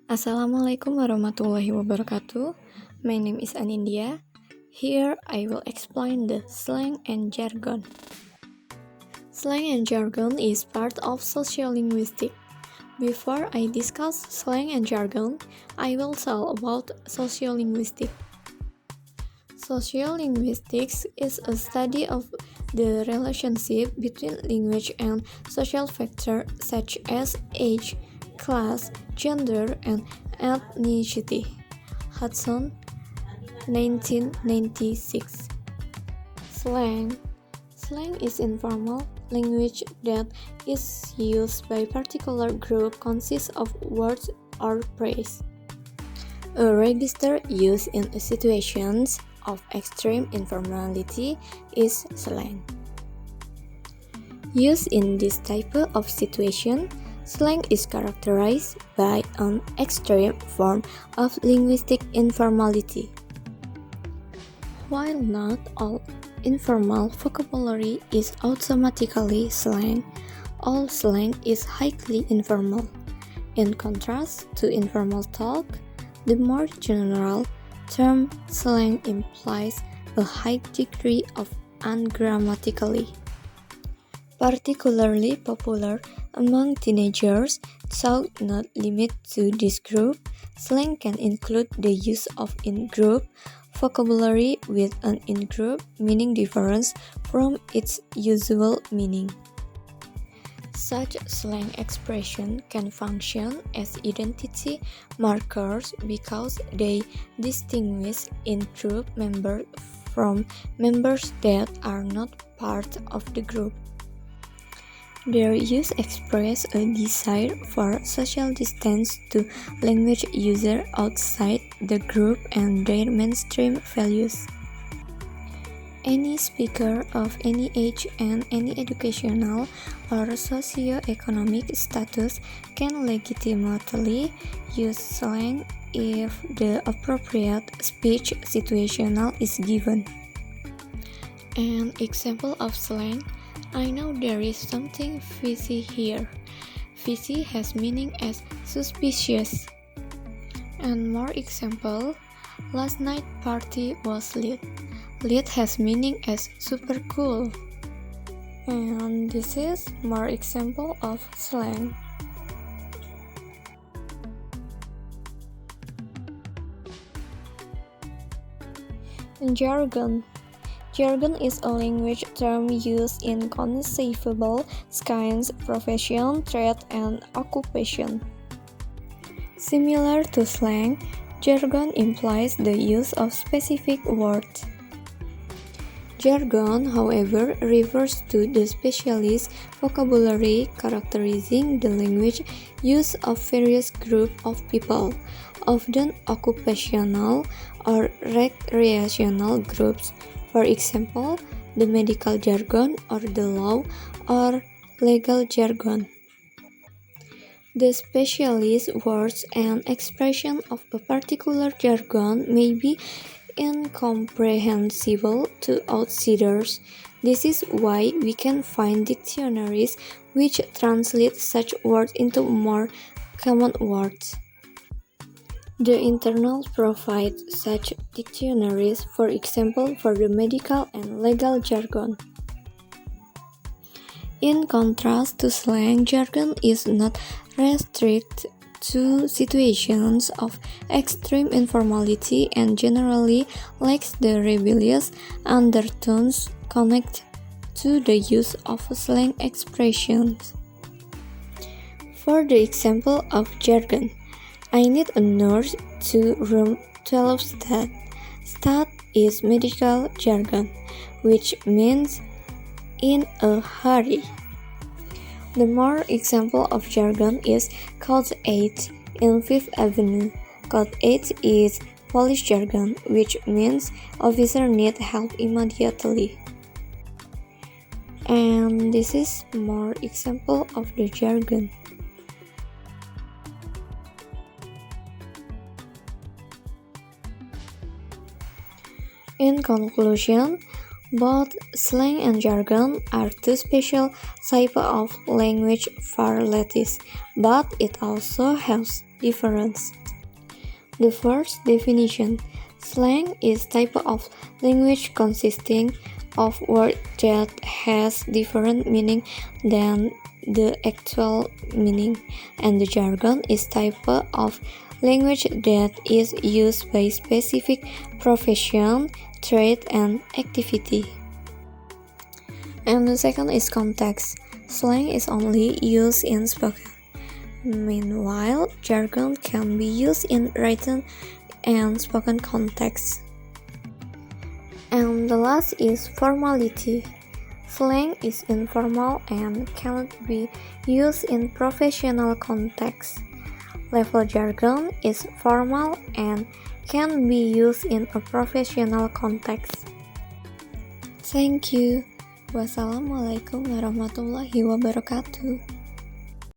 Assalamualaikum warahmatullahi wabarakatuh. My name is Anindia. Here I will explain the slang and jargon. Slang and jargon is part of sociolinguistics. Before I discuss slang and jargon, I will tell about sociolinguistics. Sociolinguistics is a study of the relationship between language and social factors such as age, class, gender, and ethnicity. Hudson, 1996. Slang. Slang is informal language that is used by a particular group consists of words or phrase. A register used in situations of extreme informality is slang. Used in this type of situation, slang is characterized by an extreme form of linguistic informality. While not all informal vocabulary is automatically slang, all slang is highly informal. In contrast to informal talk, the more general term slang implies a high degree of ungrammatically. Particularly popular among teenagers, though not limited to this group, slang can include the use of in-group vocabulary with an in-group meaning difference from its usual meaning. Such slang expression can function as identity markers because they distinguish in-group members from members that are not part of the group. Their use express a desire for social distance to language users outside the group and their mainstream values. Any speaker of any age and any educational or socio-economic status can legitimately use slang if the appropriate speech situational is given. An example of slang: I know there is something fishy here. Fishy has meaning as suspicious. And more example, last night party was lit. Lit has meaning as super cool. And this is more example of slang. Jargon. Jargon is a language term used in conceivable kinds, profession, trade, and occupation. Similar to slang, jargon implies the use of specific words. Jargon, however, refers to the specialist vocabulary characterizing the language use of various groups of people, often occupational or recreational groups. For example, the medical jargon or the law or legal jargon. The specialist words and expression of a particular jargon may be incomprehensible to outsiders. This is why we can find dictionaries which translate such words into more common words. The internals provide such dictionaries, for example, for the medical and legal jargon. In contrast to slang, jargon is not restricted to situations of extreme informality and generally lacks the rebellious undertones connected to the use of slang expressions. For the example of jargon, I need a nurse to room 12 stat. Stat is medical jargon, which means in a hurry. The more example of jargon is Code 8 in Fifth Avenue. Code 8 is police jargon, which means officer need help immediately. And this is more example of the jargon. In conclusion, Both slang and jargon are two special types of language varieties, but it also has differences. The first definition: slang is type of language consisting of words that has different meaning than the actual meaning, and the jargon is type of language that is used by specific profession, trade, and activity. And the second is context. Slang is only used in spoken. Meanwhile, jargon can be used in written and spoken contexts. And the last is formality. Slang is informal and cannot be used in professional contexts. Level jargon is formal and can be used in a professional context. Thank you. Wassalamualaikum warahmatullahi wabarakatuh.